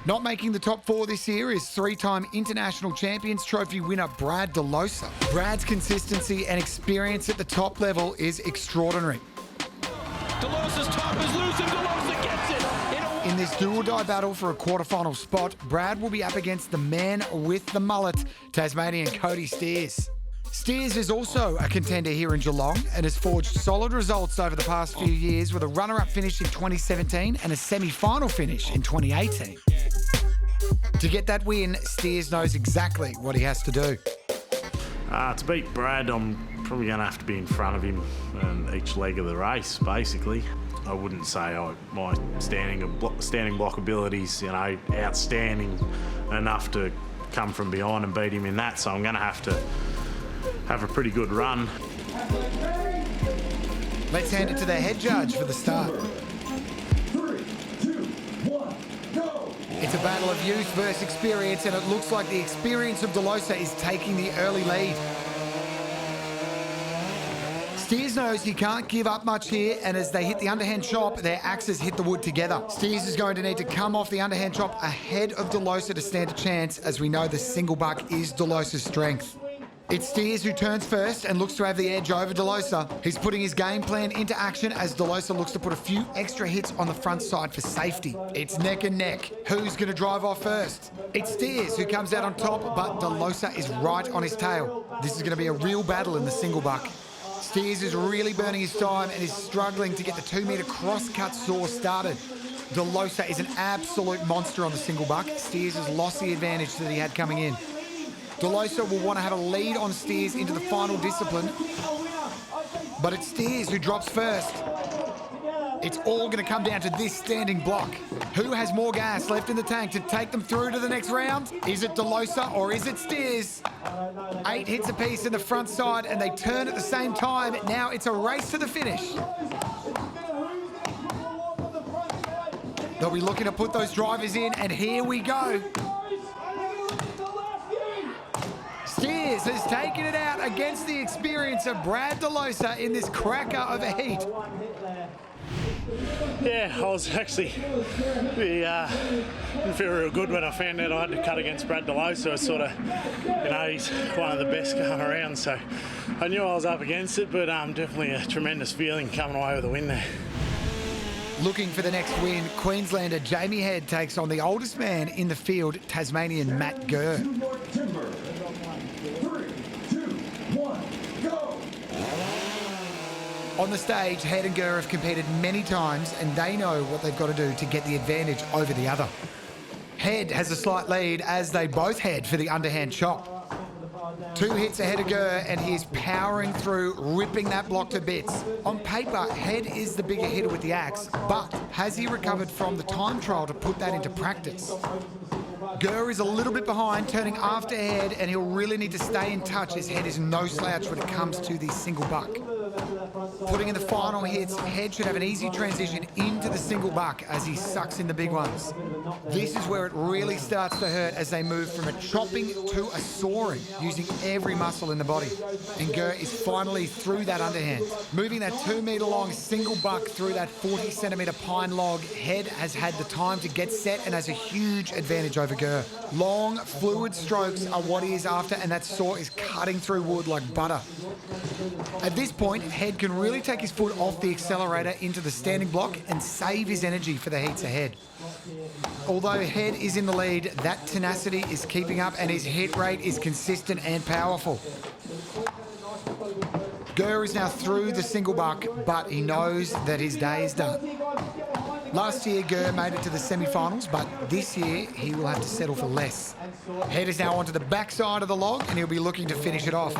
Not making the top 4 this year is 3-time International Champions Trophy winner Brad De Losa. Brad's consistency and experience at the top level is extraordinary. De Losa's top is loose and De Losa gets it. In this do-or-die battle for a quarterfinal spot, Brad will be up against the man with the mullet, Tasmanian Kody Steers. Steers is also a contender here in Geelong and has forged solid results over the past few years with a runner-up finish in 2017 and a semi-final finish in 2018. To get that win, Steers knows exactly what he has to do. To beat Brad, I'm probably going to have to be in front of him in each leg of the race, basically. I wouldn't say my standing block abilities, outstanding enough to come from behind and beat him in that, so I'm going to have a pretty good run. Let's hand it to the head judge for the start. 3, 2, 1, go! It's a battle of youth versus experience, and it looks like the experience of De Losa is taking the early lead. Steers knows he can't give up much here, and as they hit the underhand chop, their axes hit the wood together. Steers is going to need to come off the underhand chop ahead of De Losa to stand a chance, as we know the single buck is De Losa's strength. It's Steers who turns first and looks to have the edge over De Losa. He's putting his game plan into action as De Losa looks to put a few extra hits on the front side for safety. It's neck and neck. Who's going to drive off first? It's Steers who comes out on top, but De Losa is right on his tail. This is going to be a real battle in the single buck. Steers is really burning his time and is struggling to get the 2-metre cross-cut saw started. De Losa is an absolute monster on the single buck. Steers has lost the advantage that he had coming in. De Losa will want to have a lead on Steers into the final discipline, but it's Steers who drops first. It's all going to come down to this standing block. Who has more gas left in the tank to take them through to the next round? Is it De Losa or is it Steers? 8 hits apiece in the front side and they turn at the same time. Now it's a race to the finish. They'll be looking to put those drivers in, and here we go. Steers has taken it out against the experience of Brad De Losa in this cracker of a heat. Yeah, I was actually didn't feel real good when I found out I had to cut against Brad De Losa. Sort of, he's one of the best going around, so I knew I was up against it, but definitely a tremendous feeling coming away with a win there. Looking for the next win, Queenslander Jamie Head takes on the oldest man in the field, Tasmanian Matt Gurr. 3, 2, 1, go! On the stage, Head and Gurr have competed many times and they know what they've got to do to get the advantage over the other. Head has a slight lead as they both head for the underhand chop. 2 hits ahead of Gurr and he's powering through, ripping that block to bits. On paper, Head is the bigger hitter with the axe, but has he recovered from the time trial to put that into practice? Gurr is a little bit behind, turning after Head, and he'll really need to stay in touch as Head is no slouch when it comes to the single buck. Putting in the final hits, Head should have an easy transition into the single buck as he sucks in the big ones. This is where it really starts to hurt as they move from a chopping to a sawing, using every muscle in the body. And Gurr is finally through that underhand. Moving that 2-metre long single buck through that 40-centimetre pine log, Head has had the time to get set and has a huge advantage over Gurr. Long, fluid strokes are what he is after, and that saw is cutting through wood like butter. At this point, Head can really take his foot off the accelerator into the standing block and save his energy for the heats ahead. Although Head is in the lead, that tenacity is keeping up and his hit rate is consistent and powerful. Gurr is now through the single buck, but he knows that his day is done. Last year, Gurr made it to the semi-finals, but this year he will have to settle for less. Head is now onto the backside of the log and he'll be looking to finish it off.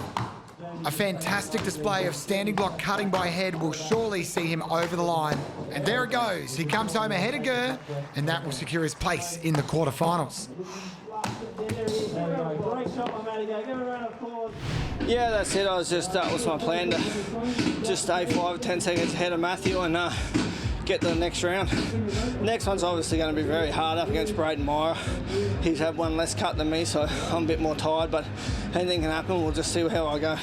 A fantastic display of standing block cutting by Head will surely see him over the line. And there it goes. He comes home ahead of Gurr, and that will secure his place in the quarterfinals. Yeah, that's it. That was my plan, to just stay 5 or 10 seconds ahead of Matthew and get to the next round. Next one's obviously going to be very hard up against Braden Meyer. He's had one less cut than me, so I'm a bit more tired, but anything can happen. We'll just see how I go.